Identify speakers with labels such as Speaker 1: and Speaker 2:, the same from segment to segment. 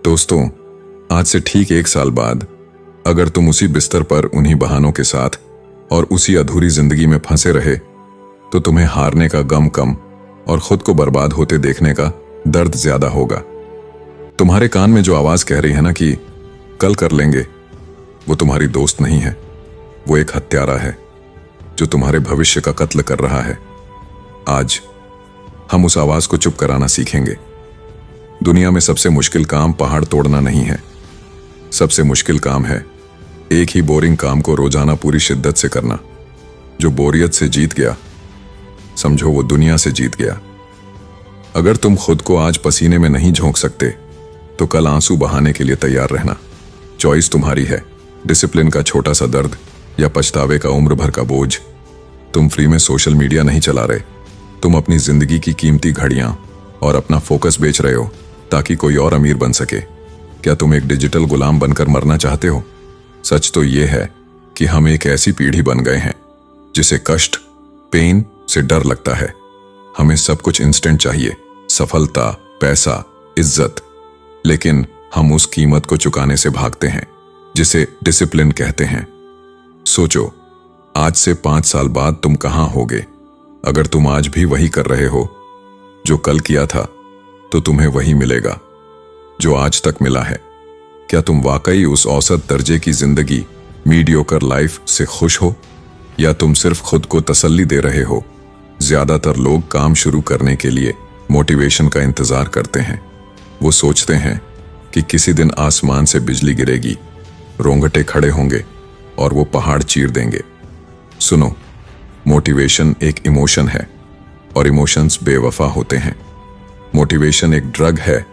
Speaker 1: दोस्तों, आज से ठीक 1 साल बाद अगर तुम उसी बिस्तर पर उन्हीं बहानों के साथ और उसी अधूरी जिंदगी में फंसे रहे तो तुम्हें हारने का गम कम और खुद को बर्बाद होते देखने का दर्द ज्यादा होगा। तुम्हारे कान में जो आवाज कह रही है ना कि कल कर लेंगे, वो तुम्हारी दोस्त नहीं है, वो एक हत्यारा है जो तुम्हारे भविष्य का कत्ल कर रहा है। आज हम उस आवाज को चुप कराना सीखेंगे। दुनिया में सबसे मुश्किल काम पहाड़ तोड़ना नहीं है। सबसे मुश्किल काम है एक ही बोरिंग काम को रोजाना पूरी शिद्दत से करना। जो बोरियत से जीत गया, समझो वो दुनिया से जीत गया। अगर तुम खुद को आज पसीने में नहीं झोंक सकते तो कल आंसू बहाने के लिए तैयार रहना। चॉइस तुम्हारी है, डिसिप्लिन का छोटा सा दर्द या पछतावे का उम्र भर का बोझ। तुम फ्री में सोशल मीडिया नहीं चला रहे, तुम अपनी जिंदगी की कीमती घड़ियां और अपना फोकस बेच रहे हो ताकि कोई और अमीर बन सके। क्या तुम एक डिजिटल गुलाम बनकर मरना चाहते हो? सच तो यह है कि हम एक ऐसी पीढ़ी बन गए हैं जिसे कष्ट, पेन से डर लगता है। हमें सब कुछ इंस्टेंट चाहिए, सफलता, पैसा, इज्जत, लेकिन हम उस कीमत को चुकाने से भागते हैं जिसे डिसिप्लिन कहते हैं। सोचो, आज से 5 साल बाद तुम कहां होगे? अगर तुम आज भी वही कर रहे हो जो कल किया था तो तुम्हें वही मिलेगा जो आज तक मिला है। क्या तुम वाकई उस औसत दर्जे की जिंदगी, मीडियोकर लाइफ से खुश हो, या तुम सिर्फ खुद को तसल्ली दे रहे हो? ज्यादातर लोग काम शुरू करने के लिए मोटिवेशन का इंतजार करते हैं। वो सोचते हैं कि किसी दिन आसमान से बिजली गिरेगी, रोंगटे खड़े होंगे और वो पहाड़ चीर देंगे। सुनो, मोटिवेशन एक इमोशन है और इमोशंस बेवफा होते हैं। मोटिवेशन एक ड्रग है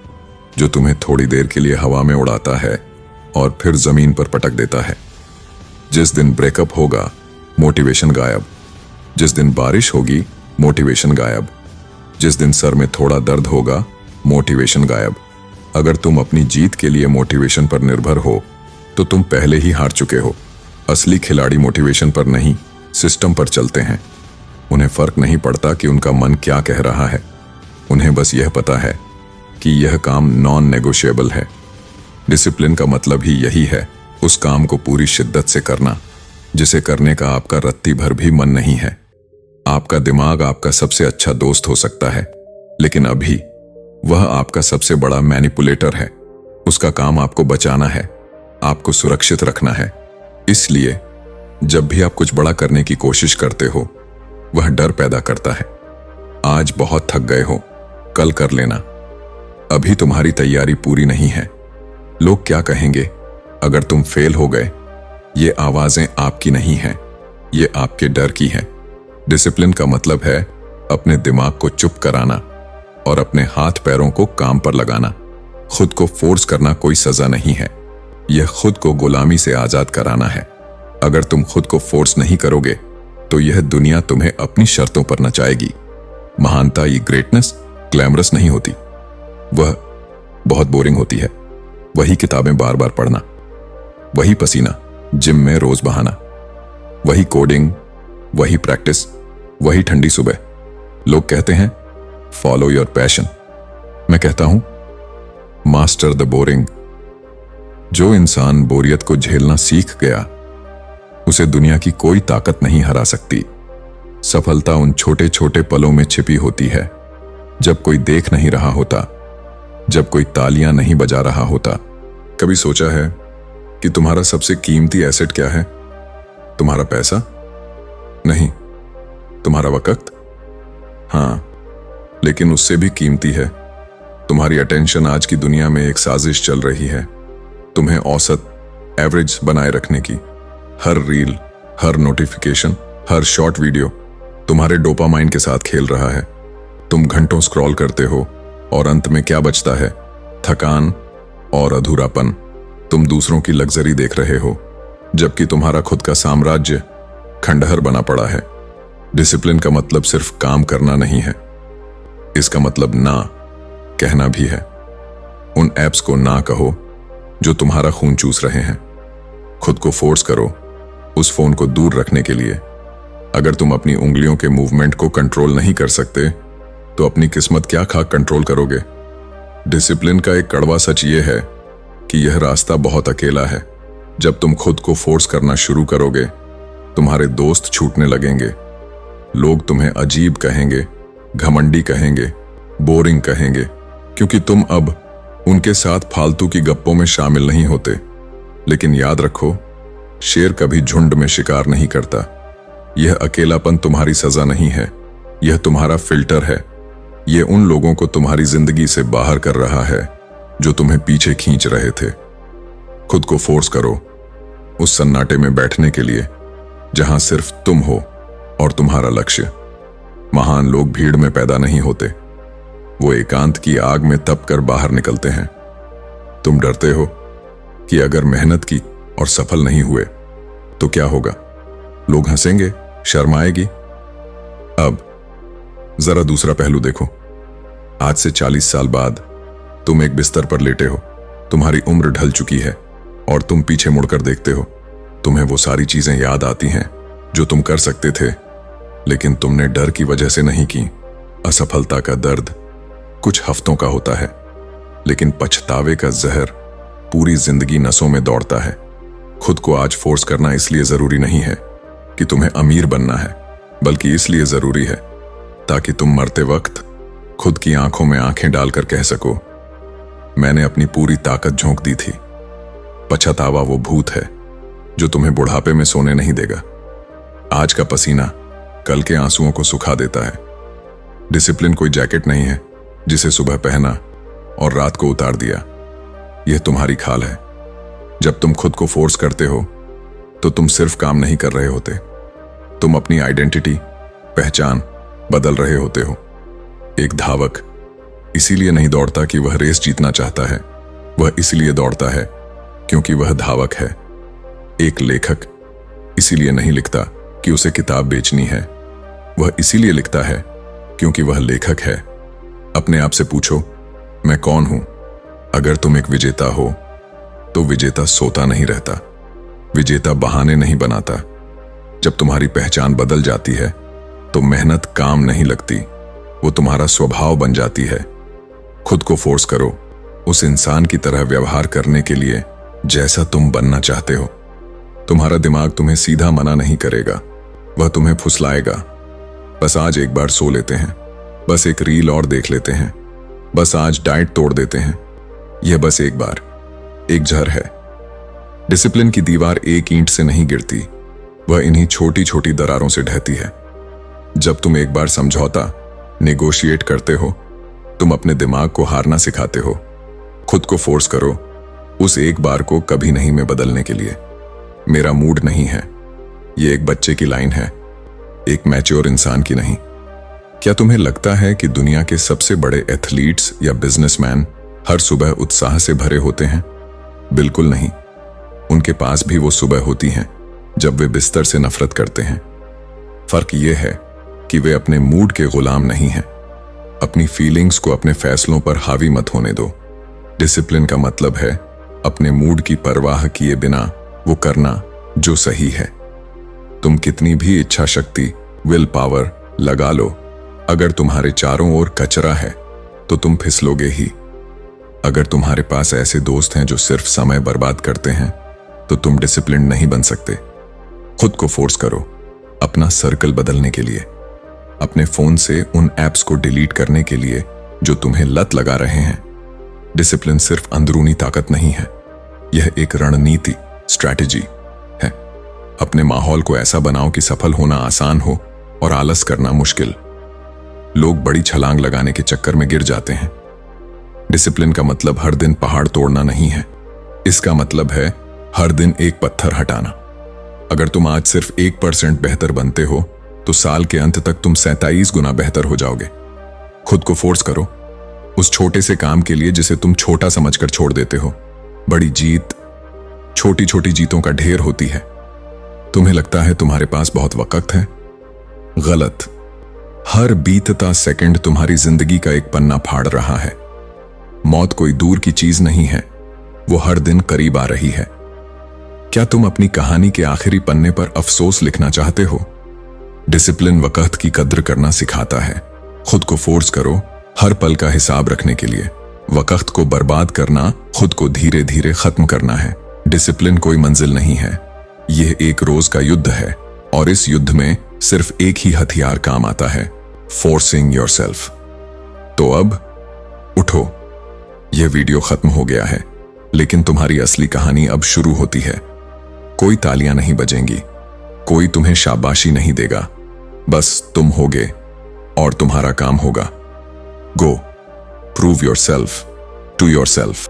Speaker 1: जो तुम्हें थोड़ी देर के लिए हवा में उड़ाता है और फिर जमीन पर पटक देता है। जिस दिन ब्रेकअप होगा, मोटिवेशन गायब। जिस दिन बारिश होगी, मोटिवेशन गायब। जिस दिन सर में थोड़ा दर्द होगा, मोटिवेशन गायब। अगर तुम अपनी जीत के लिए मोटिवेशन पर निर्भर हो तो तुम पहले ही हार चुके हो। असली खिलाड़ी मोटिवेशन पर नहीं, सिस्टम पर चलते हैं। उन्हें फर्क नहीं पड़ता कि उनका मन क्या कह रहा है, उन्हें बस यह पता है कि यह काम नॉन नेगोशिएबल है। डिसिप्लिन का मतलब ही यही है, उस काम को पूरी शिद्दत से करना जिसे करने का आपका रत्ती भर भी मन नहीं है। आपका दिमाग आपका सबसे अच्छा दोस्त हो सकता है, लेकिन अभी वह आपका सबसे बड़ा मैनिपुलेटर है। उसका काम आपको बचाना है, आपको सुरक्षित रखना है। इसलिए जब भी आप कुछ बड़ा करने की कोशिश करते हो, वह डर पैदा करता है। आज बहुत थक गए हो, कल कर लेना। अभी तुम्हारी तैयारी पूरी नहीं है। लोग क्या कहेंगे अगर तुम फेल हो गए? ये आवाजें आपकी नहीं हैं, ये आपके डर की हैं। डिसिप्लिन का मतलब है अपने दिमाग को चुप कराना और अपने हाथ पैरों को काम पर लगाना। खुद को फोर्स करना कोई सजा नहीं है, यह खुद को गुलामी से आजाद कराना है। अगर तुम खुद को फोर्स नहीं करोगे तो यह दुनिया तुम्हें अपनी शर्तों पर नचाएगी। महानता, ये ग्रेटनेस ग्लैमरस नहीं होती, वह बहुत बोरिंग होती है। वही किताबें बार बार पढ़ना, वही पसीना जिम में रोज बहाना, वही कोडिंग, वही प्रैक्टिस, वही ठंडी सुबह। लोग कहते हैं फॉलो योर पैशन, मैं कहता हूं मास्टर द बोरिंग। जो इंसान बोरियत को झेलना सीख गया, उसे दुनिया की कोई ताकत नहीं हरा सकती। सफलता उन छोटे छोटे पलों में छिपी होती है, जब कोई देख नहीं रहा होता, जब कोई तालियां नहीं बजा रहा होता। कभी सोचा है कि तुम्हारा सबसे कीमती एसेट क्या है? तुम्हारा पैसा नहीं, तुम्हारा वक्त? हां, लेकिन उससे भी कीमती है तुम्हारी अटेंशन। आज की दुनिया में एक साजिश चल रही है तुम्हें औसत, एवरेज बनाए रखने की। हर रील, हर नोटिफिकेशन, हर शॉर्ट वीडियो तुम्हारे डोपामाइन के साथ खेल रहा है। तुम घंटों स्क्रॉल करते हो और अंत में क्या बचता है? थकान और अधूरापन। तुम दूसरों की लग्जरी देख रहे हो जबकि तुम्हारा खुद का साम्राज्य खंडहर बना पड़ा है। डिसिप्लिन का मतलब सिर्फ काम करना नहीं है, इसका मतलब ना कहना भी है। उन ऐप्स को ना कहो जो तुम्हारा खून चूस रहे हैं। खुद को फोर्स करो उस फोन को दूर रखने के लिए। अगर तुम अपनी उंगलियों के मूवमेंट को कंट्रोल नहीं कर सकते तो अपनी किस्मत क्या खा कंट्रोल करोगे? डिसिप्लिन का एक कड़वा सच ये है कि यह रास्ता बहुत अकेला है। जब तुम खुद को फोर्स करना शुरू करोगे, तुम्हारे दोस्त छूटने लगेंगे। लोग तुम्हें अजीब कहेंगे, घमंडी कहेंगे, बोरिंग कहेंगे, क्योंकि तुम अब उनके साथ फालतू की गप्पों में शामिल नहीं होते। लेकिन याद रखो, शेर कभी झुंड में शिकार नहीं करता। यह अकेलापन तुम्हारी सजा नहीं है, यह तुम्हारा फिल्टर है। यह उन लोगों को तुम्हारी जिंदगी से बाहर कर रहा है जो तुम्हें पीछे खींच रहे थे। खुद को फोर्स करो उस सन्नाटे में बैठने के लिए जहां सिर्फ तुम हो और तुम्हारा लक्ष्य। महान लोग भीड़ में पैदा नहीं होते, वो एकांत की आग में तप कर बाहर निकलते हैं। तुम डरते हो कि अगर मेहनत की और सफल नहीं हुए तो क्या होगा? लोग हंसेंगे, शर्म आएगी। अब जरा दूसरा पहलू देखो। आज से 40 साल बाद तुम एक बिस्तर पर लेटे हो, तुम्हारी उम्र ढल चुकी है और तुम पीछे मुड़कर देखते हो। तुम्हें वो सारी चीजें याद आती हैं जो तुम कर सकते थे, लेकिन तुमने डर की वजह से नहीं की। असफलता का दर्द कुछ हफ्तों का होता है, लेकिन पछतावे का जहर पूरी जिंदगी नसों में दौड़ता है। खुद को आज फोर्स करना इसलिए जरूरी नहीं है कि तुम्हें अमीर बनना है, बल्कि इसलिए जरूरी है ताकि तुम मरते वक्त खुद की आंखों में आंखें डालकर कह सको, मैंने अपनी पूरी ताकत झोंक दी थी। पछतावा वो भूत है जो तुम्हें बुढ़ापे में सोने नहीं देगा। आज का पसीना कल के आंसुओं को सुखा देता है। डिसिप्लिन कोई जैकेट नहीं है जिसे सुबह पहना और रात को उतार दिया। यह तुम्हारी खाल है। जब तुम खुद को फोर्स करते हो तो तुम सिर्फ काम नहीं कर रहे होते, तुम अपनी आइडेंटिटी, पहचान बदल रहे होते हो। एक धावक इसीलिए नहीं दौड़ता कि वह रेस जीतना चाहता है, वह इसलिए दौड़ता है क्योंकि वह धावक है। एक लेखक इसीलिए नहीं लिखता कि उसे किताब बेचनी है, वह इसीलिए लिखता है क्योंकि वह लेखक है। अपने आप से पूछो, मैं कौन हूं? अगर तुम एक विजेता हो तो विजेता सोता नहीं रहता, विजेता बहाने नहीं बनाता। जब तुम्हारी पहचान बदल जाती है तो मेहनत काम नहीं लगती, वो तुम्हारा स्वभाव बन जाती है। खुद को फोर्स करो उस इंसान की तरह व्यवहार करने के लिए जैसा तुम बनना चाहते हो। तुम्हारा दिमाग तुम्हें सीधा मना नहीं करेगा, वह तुम्हें फुसलाएगा। बस आज एक बार सो लेते हैं, बस एक रील और देख लेते हैं, बस आज डाइट तोड़ देते हैं। यह बस एक बार, एक जहर है। डिसिप्लिन की दीवार एक ईंट से नहीं गिरती, वह इन्हीं छोटी छोटी दरारों से ढहती है। जब तुम एक बार समझौता, नेगोशिएट करते हो, तुम अपने दिमाग को हारना सिखाते हो। खुद को फोर्स करो उस एक बार को कभी नहीं में बदलने के लिए। मेरा मूड नहीं है, ये एक बच्चे की लाइन है, एक मैच्योर इंसान की नहीं। क्या तुम्हें लगता है कि दुनिया के सबसे बड़े एथलीट्स या बिजनेसमैन हर सुबह उत्साह से भरे होते हैं? बिल्कुल नहीं। उनके पास भी वो सुबह होती हैं जब वे बिस्तर से नफरत करते हैं। फर्क ये है कि वे अपने मूड के गुलाम नहीं हैं। अपनी फीलिंग्स को अपने फैसलों पर हावी मत होने दो। डिसिप्लिन का मतलब है अपने मूड की परवाह किए बिना वो करना जो सही है। तुम कितनी भी इच्छा शक्ति, विल पावर लगा लो, अगर तुम्हारे चारों ओर कचरा है तो तुम फिसलोगे ही। अगर तुम्हारे पास ऐसे दोस्त हैं जो सिर्फ समय बर्बाद करते हैं तो तुम डिसिप्लिन नहीं बन सकते। खुद को फोर्स करो अपना सर्कल बदलने के लिए, अपने फोन से उन ऐप्स को डिलीट करने के लिए जो तुम्हें लत लगा रहे हैं। डिसिप्लिन सिर्फ अंदरूनी ताकत नहीं है, यह एक रणनीति, स्ट्रैटेजी है। अपने माहौल को ऐसा बनाओ कि सफल होना आसान हो और आलस करना मुश्किल। लोग बड़ी छलांग लगाने के चक्कर में गिर जाते हैं। डिसिप्लिन का मतलब हर दिन पहाड़ तोड़ना नहीं है, इसका मतलब है हर दिन एक पत्थर हटाना। अगर तुम आज सिर्फ 1% बेहतर बनते हो तो साल के अंत तक तुम 37 गुना बेहतर हो जाओगे। खुद को फोर्स करो उस छोटे से काम के लिए जिसे तुम छोटा समझकर छोड़ देते हो। बड़ी जीत छोटी छोटी जीतों का ढेर होती है। तुम्हें लगता है तुम्हारे पास बहुत वक्त है? गलत। हर बीतता सेकंड तुम्हारी जिंदगी का एक पन्ना फाड़ रहा है। मौत कोई दूर की चीज नहीं है, वो हर दिन करीब आ रही है। क्या तुम अपनी कहानी के आखिरी पन्ने पर अफसोस लिखना चाहते हो? डिसिप्लिन वक्त की कद्र करना सिखाता है। खुद को फोर्स करो हर पल का हिसाब रखने के लिए। वक्त को बर्बाद करना खुद को धीरे धीरे खत्म करना है। डिसिप्लिन कोई मंजिल नहीं है, यह एक रोज का युद्ध है और इस युद्ध में सिर्फ एक ही हथियार काम आता है, फोर्सिंग योरसेल्फ। तो अब उठो, यह वीडियो खत्म हो गया है, लेकिन तुम्हारी असली कहानी अब शुरू होती है। कोई तालियां नहीं बजेंगी, कोई तुम्हें शाबाशी नहीं देगा, बस तुम होगे और तुम्हारा काम होगा। गो, प्रूव योरसेल्फ टू योरसेल्फ।